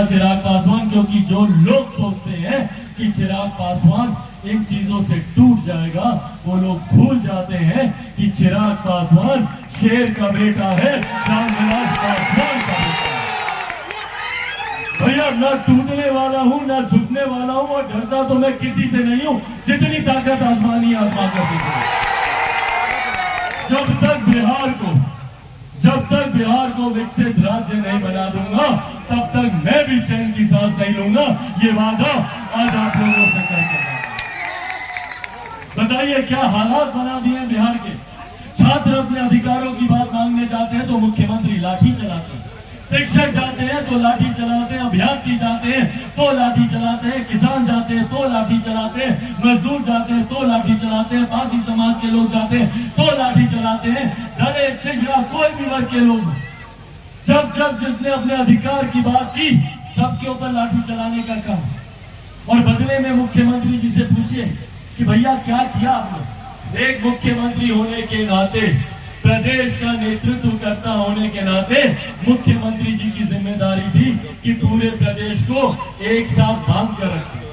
चिराग पासवान, क्योंकि जो लोग सोचते हैं कि चिराग पासवान इन चीजों से टूट जाएगा, वो लोग भूल जाते हैं कि चिराग पासवान शेर का बेटा है, रामविलास पासवान का बेटा है। भैया ना टूटने वाला हूं ना झुकने वाला हूं, और डरता तो मैं किसी से नहीं हूं। जितनी ताकत आजमानी आजमा कर देखो। जब तक बिहार को विकसित राज्य नहीं बना दूंगा, तब तक मैं भी चैन की सांस नहीं लूंगा। ये वादा आज आप लोगों से करके बताइए क्या हालात बना दिए बिहार के। छात्र अपने अधिकारों की बात मांगने जाते हैं तो मुख्यमंत्री लाठी चलाते हैं, शिक्षक जाते हैं तो लाठी चलाते हैं, अभ्यर्थी जाते हैं तो लाठी चलाते हैं, किसान जाते हैं तो लाठी चलाते हैं, मजदूर जाते हैं तो लाठी चलाते हैं, पासी समाज के लोग जाते हैं तो लाठी चलाते हैं, दलित पिछड़ा कोई भी वर्ग के लोग। जब जिसने अपने अधिकार की बात की, सबके ऊपर लाठी चलाने का काम। और बदले में मुख्यमंत्री जी से पूछिए कि भैया क्या किया आपने। एक मुख्यमंत्री होने के नाते, प्रदेश का नेतृत्व करता होने के नाते, मुख्यमंत्री जी की जिम्मेदारी थी कि पूरे प्रदेश को एक साथ बांध कर रखे।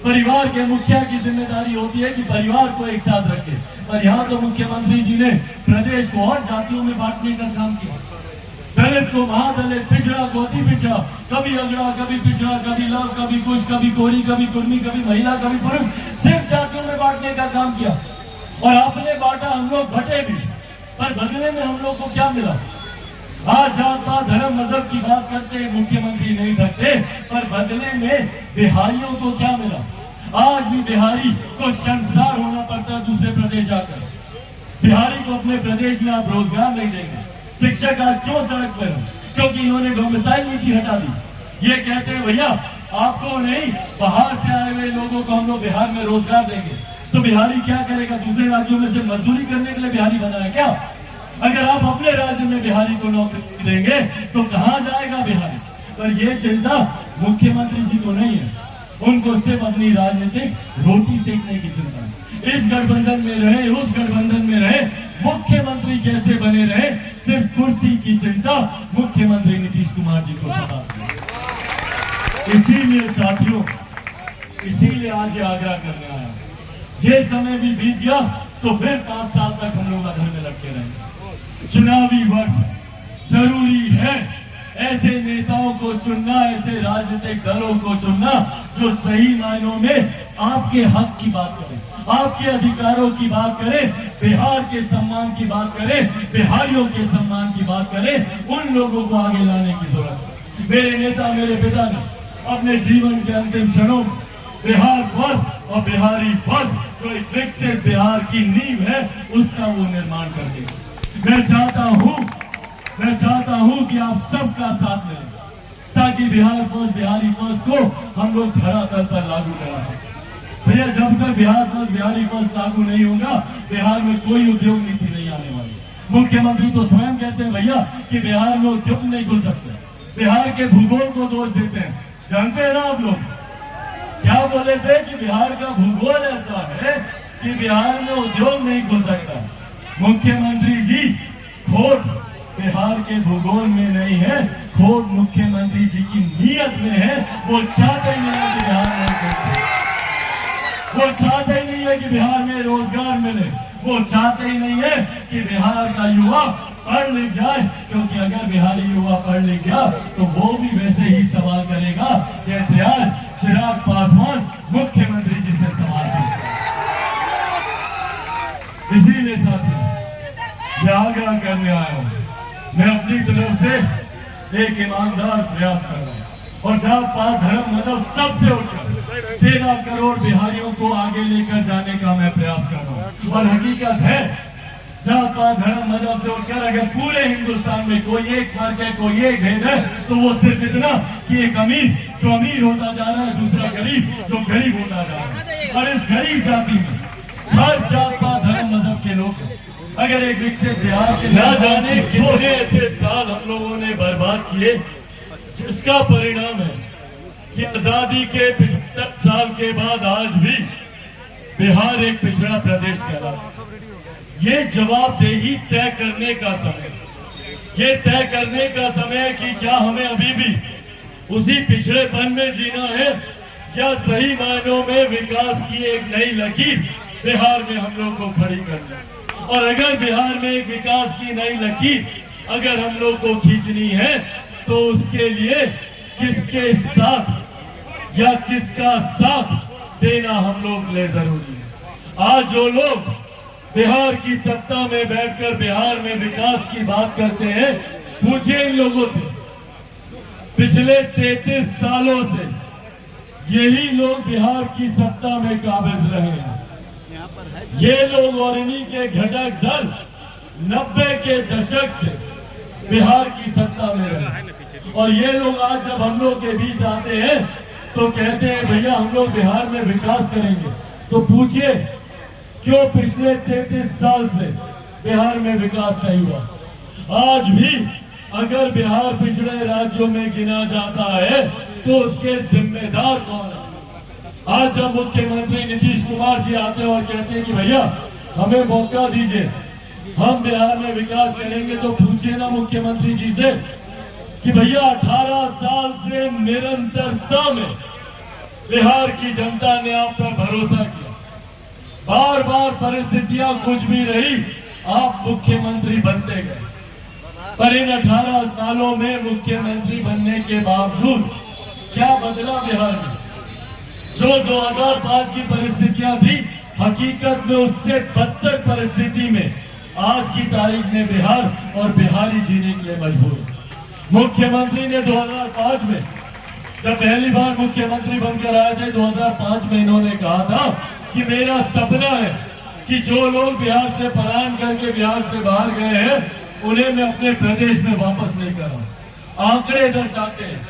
परिवार के मुखिया की जिम्मेदारी होती है कि परिवार को एक साथ रखे, पर यहाँ तो मुख्यमंत्री जी ने प्रदेश को और जातियों में बांटने का काम किया। दलित को महादलित, पिछड़ा को अति पिछड़ा, कभी अगड़ा, कभी पिछड़ा, कभी लव, कभी कुछ, कभी कोरी, कभी कुर्मी, कभी महिला, कभी पुरुष, सिर्फ जातियों में बांटने का काम किया। और आपने बांटा, हम लोग बटे भी, पर बदले में हम लोग को क्या मिला। आज जात पात धर्म मजहब की बात करते हैं, मुख्यमंत्री नहीं थकते, पर बदले में बिहारियों को क्या मिला। आज भी बिहारी को शर्मसार होना पड़ता है दूसरे प्रदेश जाकर। बिहारी को अपने प्रदेश में आप रोजगार नहीं देंगे। शिक्षक आज क्यों सड़क पर है? क्योंकि इन्होंने डोमिसाइल नीति हटा दी। ये कहते हैं भैया आपको नहीं, बाहर से आए हुए लोगों को हम लोग बिहार में रोजगार देंगे। तो बिहारी क्या करेगा? दूसरे राज्यों में से मजदूरी करने के लिए बिहारी बना है क्या? अगर आप अपने राज्य में बिहारी को नौकरी देंगे तो कहां जाएगा बिहारी? पर यह चिंता मुख्यमंत्री जी को नहीं है, उनको सिर्फ अपनी राजनीतिक रोटी सेकने की चिंता है। इस गठबंधन में रहे, उस गठबंधन में रहे, मुख्यमंत्री कैसे बने रहे, सिर्फ कुर्सी की चिंता मुख्यमंत्री नीतीश कुमार जी को सता। इसीलिए साथियों, इसीलिए आज ये आग्रह करने आया। ये समय भी बीत गया तो फिर 5 साल तक हम लोग अधर में लटके रहेंगे। चुनावी वर्ष जरूरी है ऐसे नेताओं को चुनना, ऐसे राजनीतिक दलों को चुनना जो सही मायनों में आपके हक की बात करें, आपके अधिकारों की बात करें, बिहार के सम्मान की बात करें, बिहारियों के सम्मान की बात करें। उन लोगों को आगे लाने की जरूरत है। मेरे नेता, मेरे पिता ने अपने जीवन के अंतिम क्षणों में बिहार फर्स्ट और बिहारी फर्स्ट, जो एक विकसित बिहार की नींव है, उसका वो निर्माण कर देगा। मैं चाहता हूं कि आप सबका साथ लें, ताकि बिहार फर्स्ट, बिहारी फर्स्ट को हम लोग धरातल पर लागू करा सकें। भैया जब तक बिहार फर्स्ट, बिहारी फर्स्ट लागू नहीं होगा, बिहार में कोई उद्योग नीति नहीं आने वाली। मुख्यमंत्री तो स्वयं कहते हैं भैया कि बिहार में उद्योग नहीं खुल सकते। बिहार के भूगोल को दोष देते हैं। जानते हैं ना आप लोग क्या बोले थे कि बिहार का भूगोल ऐसा है कि बिहार में उद्योग नहीं खुल सकता। मुख्यमंत्री जी, खोट बिहार के भूगोल में नहीं है, खोट मुख्यमंत्री जी की नीयत में है। वो चाहते ही नहीं है कि बिहार में, वो चाहते ही नहीं है कि बिहार में रोजगार मिले, वो चाहते ही नहीं है कि बिहार का युवा पढ़ लिख जाए, क्योंकि अगर बिहारी युवा पढ़ लिख गया तो वो भी वैसे ही सवाल करेगा जैसे आज चिराग पासवान मुख्यमंत्री जी से सवाल पूछते। इसीलिए साथियों, मैं आग्रह करने आया हूं, मैं अपनी तरफ से एक ईमानदार प्रयास कर रहा हूं और जात पात धर्म मजहब सबसे उठकर 13 करोड़ बिहारियों को आगे लेकर जाने का मैं प्रयास कर रहा हूं। और हकीकत है, जात पात धर्म मजहब से उठकर अगर पूरे हिंदुस्तान में कोई एक फर्क है, कोई एक भेद है, तो वो सिर्फ इतना कि एक अमीर जो अमीर होता जा रहा है, दूसरा गरीब जो गरीब होता जा रहा है। और इस गरीब जाति में हर जात पात धर्म मजहब के लोग, अगर एक विकसित बिहार के ना जाने कितने ऐसे साल हम लोगों ने बर्बाद किए, जिसका परिणाम है कि आजादी के 75 साल के बाद आज भी बिहार एक पिछड़ा प्रदेश कहलाता है। ये जवाबदेही तय करने का समय, ये तय करने का समय कि क्या हमें अभी भी उसी पिछड़ेपन में जीना है या सही मायनों में विकास की एक नई लकीर बिहार में हम लोग को खड़ी करना। और अगर बिहार में एक विकास की नई लकीर अगर हम लोग को खींचनी है तो उसके लिए किसके साथ या किसका साथ देना हम लोग के लिए जरूरी है। आज जो लोग बिहार की सत्ता में बैठकर बिहार में विकास की बात करते हैं, पूछे इन लोगों से, पिछले 33 सालों से यही लोग बिहार की सत्ता में काबिज रहे हैं। ये लोग और इन्हीं के घटक दल 90 के दशक से बिहार की सत्ता में रहे। और ये लोग आज जब हम लोग के बीच आते हैं तो कहते हैं भैया हम लोग बिहार में विकास करेंगे। तो पूछिए क्यों पिछले 33 साल से बिहार में विकास नहीं हुआ। आज भी अगर बिहार पिछड़े राज्यों में गिना जाता है तो उसके जिम्मेदार कौन है। आज जब मुख्यमंत्री नीतीश कुमार जी आते हैं और कहते हैं कि भैया हमें मौका दीजिए, हम बिहार में विकास करेंगे, तो पूछिए ना मुख्यमंत्री जी से कि भैया 18 साल से निरंतरता में बिहार की जनता ने आप पर भरोसा किया, बार बार परिस्थितियां कुछ भी रही आप मुख्यमंत्री बनते गए, पर इन 18 सालों में मुख्यमंत्री बनने के बावजूद क्या बदला बिहार में। जो 2005 की परिस्थितियां थी, हकीकत में उससे बदतर परिस्थिति में आज की तारीख में बिहार और बिहारी जीने के लिए मजबूर है। मुख्यमंत्री ने 2005 में जब पहली बार मुख्यमंत्री बनकर आए थे, 2005 में इन्होंने कहा था कि मेरा सपना है कि जो लोग बिहार से पलायन करके बिहार से बाहर गए हैं उन्हें मैं अपने प्रदेश में वापस लेकर आऊं। आंकड़े दर्शाते हैं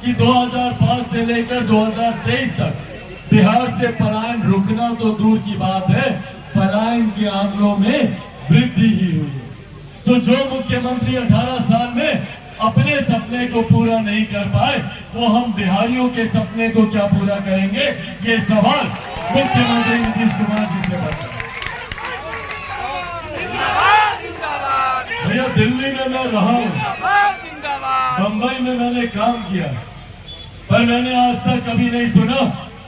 कि 2005 से लेकर 2023 तक बिहार से पलायन रुकना तो दूर की बात है, पलायन के आंकड़ों में वृद्धि ही हुई है। तो जो मुख्यमंत्री 18 साल में अपने सपने को पूरा नहीं कर पाए, वो हम बिहारियों के सपने को क्या पूरा करेंगे, ये सवाल मुख्यमंत्री नीतीश कुमार जी से बनता है। भैया दिल्ली में मैं रहा हूँ, बंबई में मैंने काम किया, पर मैंने आज तक कभी नहीं सुना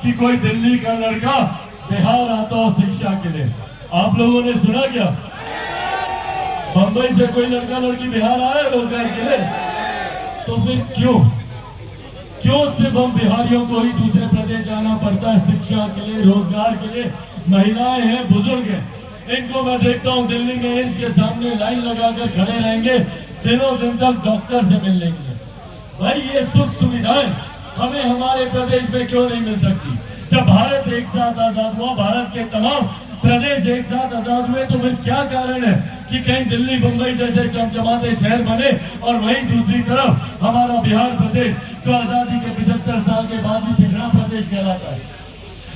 कि कोई दिल्ली का लड़का बिहार आता हो शिक्षा के लिए। आप लोगों ने सुना क्या? बंबई से कोई लड़का लड़की बिहार आया रोजगार के लिए? तो फिर क्यों सिर्फ हम बिहारियों को ही दूसरे प्रदेश जाना पड़ता है शिक्षा के लिए, रोजगार के लिए? महिलाएं हैं, बुजुर्ग हैं, इनको मैं देखता हूँ दिल्ली में एम्स के सामने लाइन लगाकर खड़े रहेंगे दिनों दिन तक डॉक्टर से मिलने के लिए। भाई ये सुख सुविधाएं हमें हमारे प्रदेश में क्यों नहीं मिल सकती? जब भारत एक साथ आजाद हुआ, भारत के तमाम प्रदेश एक साथ आजाद हुए, तो फिर क्या कारण है कि कहीं दिल्ली बंबई जैसे चमचमाते शहर बने और वहीं दूसरी तरफ हमारा बिहार प्रदेश जो आजादी के 75 साल के बाद भी पिछड़ा प्रदेश कहलाता है।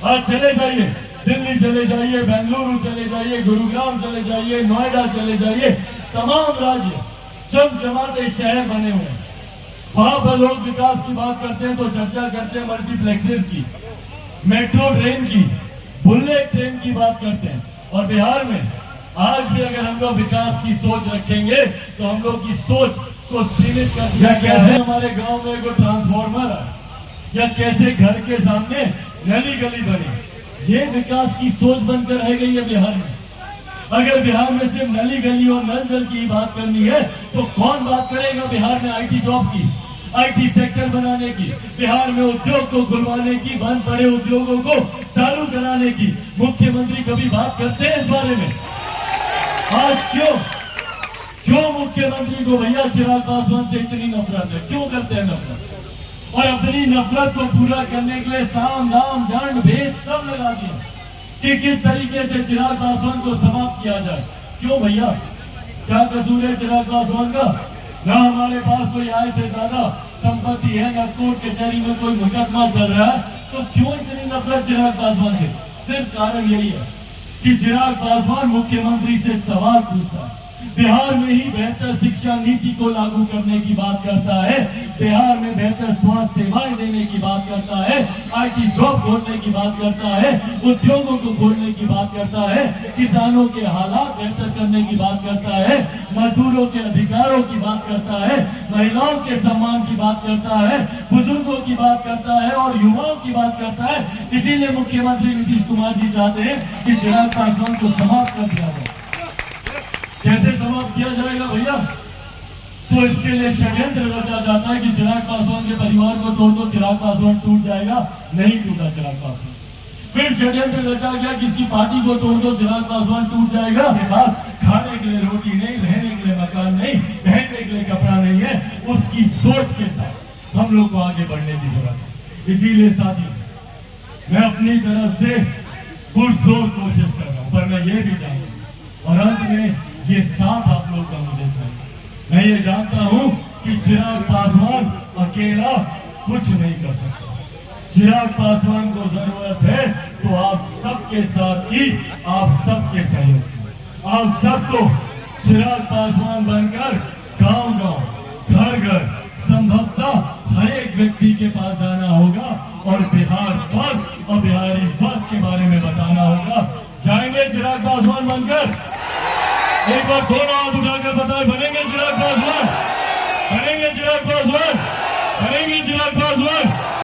आज चले जाइए, दिल्ली चले जाइए, बेंगलुरु चले जाइए, गुरुग्राम चले जाइए, नोएडा चले जाइए, तमाम राज्य चमचमाते शहर बने हुए हैं। वहां पर लोग विकास की बात करते हैं तो चर्चा करते हैं मल्टीप्लेक्सेस की, मेट्रो ट्रेन की, बुलेट ट्रेन की बात करते हैं। और बिहार में आज भी अगर हम लोग विकास की सोच रखेंगे तो हम लोग की सोच को सीमित कर दिया। कैसे हमारे गांव में कोई ट्रांसफार्मर है या कैसे घर के सामने नली गली बनी, ये विकास की सोच बनकर रह गई है बिहार में। अगर बिहार में सिर्फ नली गली और नल जल की बात करनी है तो कौन बात करेगा बिहार में आईटी जॉब की, आईटी सेक्टर बनाने की, बिहार में उद्योग को खुलवाने की, बंद पड़े उद्योगों को चालू कराने की? मुख्यमंत्री कभी बात करते हैं इस बारे में? आज क्यों मुख्यमंत्री को भैया चिराग पासवान से इतनी नफरत है? क्यों करते हैं नफरत? और अपनी नफरत को पूरा करने के लिए साम दाम दंड भेद सब लगा दिया कि किस तरीके से चिराग पासवान को समाप्त किया जाए। क्यों भैया, क्या कसूर है चिराग पासवान का? ना हमारे पास कोई आय से ज्यादा संपत्ति है, ना कोर्ट कचहरी में कोई मुकदमा चल रहा है, तो क्यों इतनी नफरत चिराग पासवान से? सिर्फ कारण यही है कि चिराग पासवान मुख्यमंत्री से सवाल पूछता है बिहार में ही बेहतर शिक्षा नीति को लागू करने की बात करता है, बिहार में बेहतर स्वास्थ्य सेवाएं देने की बात करता है, आईटी जॉब खोलने की बात करता है, उद्योगों को खोलने की बात करता है, किसानों के हालात बेहतर करने की बात करता है, मजदूरों के अधिकारों की बात करता है, महिलाओं के सम्मान की बात करता है, बुजुर्गों की बात करता है और युवाओं की बात करता है। इसीलिए मुख्यमंत्री नीतीश कुमार जी चाहते हैं कि चिराग पासवान को समाप्त कर दिया जाए। कैसे समाप्त किया जाएगा भैया? तो इसके लिए षड्यंत्र रचा जाता है कि चिराग पासवान के परिवार को तोड़ दो, चिराग पासवान टूट जाएगा। नहीं टूटा चिराग पासवान। फिर षड्यंत्र रचा गया कि इसकी पार्टी को तोड़ दो, चिराग पासवान टूट जाएगा। मेरे पास खाने के लिए रोटी नहीं, रहने के लिए मकान नहीं, पहनने के लिए कपड़ा नहीं है। उसकी सोच के साथ हम लोग को आगे बढ़ने की जरूरत है। इसीलिए साथियों, मैं अपनी तरफ से पुरजोर कोशिश कर रहा हूं, पर मैं ये भी चाहूंगा और अंत में ये साथ आप लोग का मुझे चाहिए। मैं ये जानता हूं कि चिराग पासवान अकेला कुछ नहीं कर सकता। चिराग पासवान को जरूरत है तो आप सबके साथ की, आप सबके सहयोग की। आप सबको चिराग पासवान बनकर गांव-गांव, घर-घर, संभवतः हर एक व्यक्ति के पास जाना होगा और बिहार बस और बिहारी बस के बारे में बताना होगा। जाएंगे चिराग पासवान बनकर? एक बार दोनों हाथ उठाकर बताएं, बनेंगे चिराग पासवान? बनेंगे चिराग पासवान? बनेंगे चिराग पासवान?